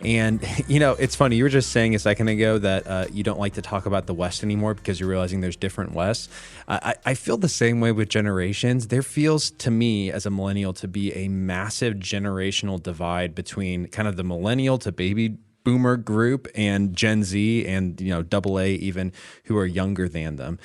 And, it's funny. You were just saying a second ago that you don't like to talk about the West anymore because you're realizing there's different Wests. I feel the same way with generations. There feels to me as a millennial to be a massive generational divide between kind of the millennial to baby boomer group and Gen Z and, double A even, who are younger than them.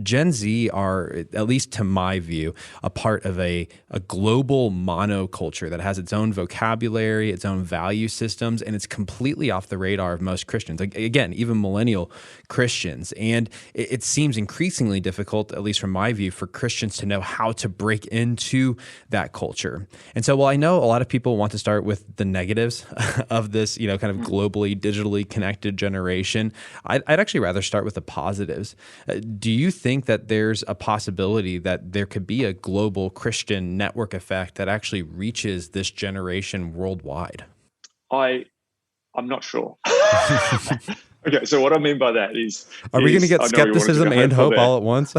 Gen Z are, at least to my view, a part of a global monoculture that has its own vocabulary, its own value systems, and it's completely off the radar of most Christians. Again, even millennial Christians. And it seems increasingly difficult, at least from my view, for Christians to know how to break into that culture. And so while I know a lot of people want to start with the negatives of this, kind of globally, digitally connected generation, I'd actually rather start with the positives. Do you think that there's a possibility that there could be a global Christian network effect that actually reaches this generation worldwide? I'm not sure. Okay, so what I mean by that is... Are we going to get skepticism and hope all at once?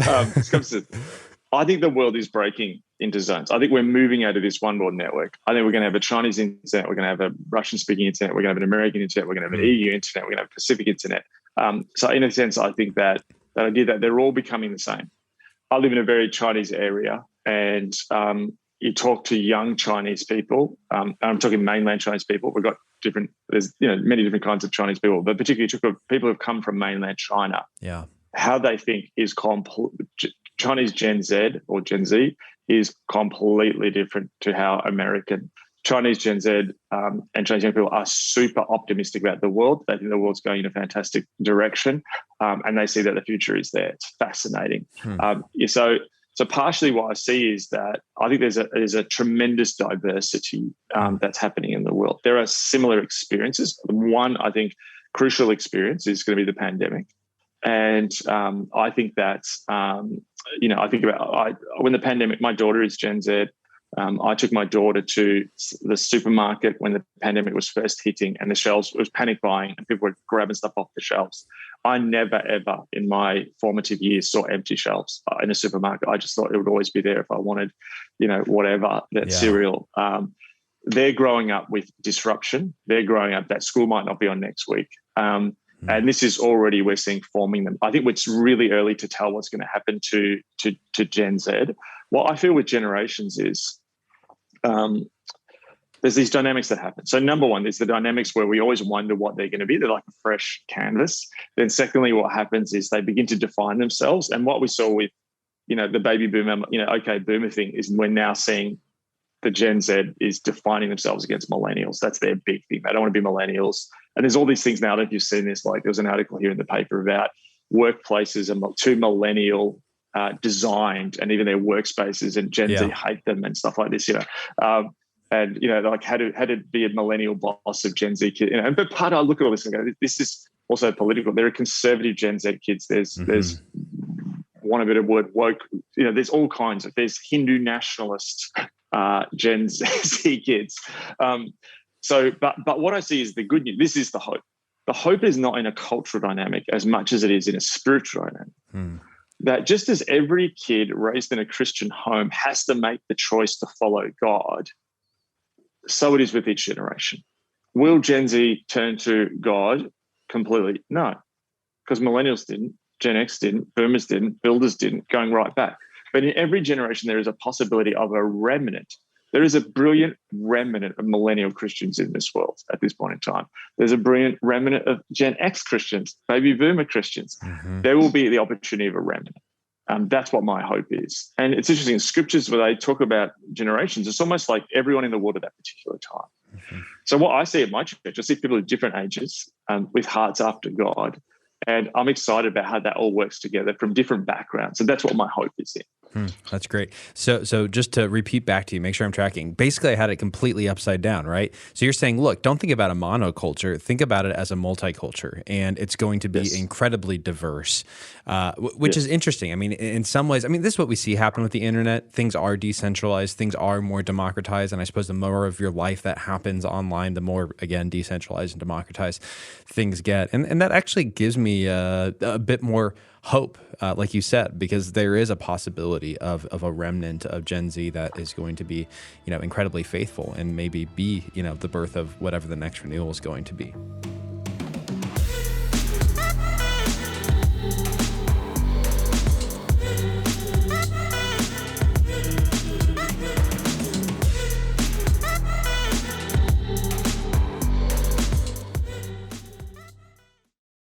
I think the world is breaking into zones. I think we're moving out of this one world network. I think we're going to have a Chinese internet, we're going to have a Russian-speaking internet, we're going to have an American internet, we're going to have an EU internet, we're going to have a Pacific internet. So in a sense, I think that idea that they're all becoming the same. I live in a very Chinese area, and you talk to young Chinese people, and I'm talking mainland Chinese people. We've got there's many different kinds of Chinese people, but particularly people who've come from mainland China. Yeah, how they think is Chinese Gen Z or Gen Z is completely different to how American Chinese Gen Z and Chinese young people are super optimistic about the world. They think the world's going in a fantastic direction, and they see that the future is there. It's fascinating. So partially what I see is that I think there's a tremendous diversity that's happening in the world. There are similar experiences. One, I think, crucial experience is going to be the pandemic. And I think that's, I think about when the pandemic, my daughter is Gen Z. I took my daughter to the supermarket when the pandemic was first hitting, and the shelves was panic buying and people were grabbing stuff off the shelves. I never, ever in my formative years saw empty shelves in a supermarket. I just thought it would always be there if I wanted, whatever, cereal. They're growing up with disruption. They're growing up that school might not be on next week. And this is already, we're seeing forming them. I think it's really early to tell what's going to happen to Gen Z. What I feel with generations is there's these dynamics that happen. So number one, there's the dynamics where we always wonder what they're going to be. They're like a fresh canvas. Then secondly, what happens is they begin to define themselves. And what we saw with, the baby boomer, boomer thing is we're now seeing the Gen Z is defining themselves against millennials. That's their big thing. They don't want to be millennials. And there's all these things now. I don't know if you've seen this, like there was an article here in the paper about workplaces and too millennial designed, and even their workspaces, and Gen Z hate them and stuff like this, and like how to be a millennial boss of Gen Z kids, but part of I look at all this and go, this is also political. There are conservative Gen Z kids. There's want a bit of word woke, there's all kinds of, there's Hindu nationalist Gen Z kids. But what I see is the good news. This is the hope. The hope is not in a cultural dynamic as much as it is in a spiritual dynamic. That just as every kid raised in a Christian home has to make the choice to follow God, so it is with each generation. Will Gen Z turn to God completely? No, because millennials didn't, Gen X didn't, boomers didn't, builders didn't, going right back. But in every generation, there is a possibility of a remnant. There is a brilliant remnant of millennial Christians in this world at this point in time. There's a brilliant remnant of Gen X Christians, baby boomer Christians. There will be the opportunity of a remnant. That's what my hope is. And it's interesting, in scriptures where they talk about generations, it's almost like everyone in the world at that particular time. So what I see at my church, I see people of different ages with hearts after God. And I'm excited about how that all works together from different backgrounds. And that's what my hope is in. That's great. So just to repeat back to you, make sure I'm tracking. Basically, I had it completely upside down, right? So you're saying, look, don't think about a monoculture. Think about it as a multiculture, and it's going to be incredibly diverse, which is interesting. I mean, in some ways, this is what we see happen with the internet. Things are decentralized. Things are more democratized. And I suppose the more of your life that happens online, the more, again, decentralized and democratized things get. And that actually gives me a bit more hope, like you said, because there is a possibility of a remnant of Gen Z that is going to be, incredibly faithful and maybe be, the birth of whatever the next renewal is going to be.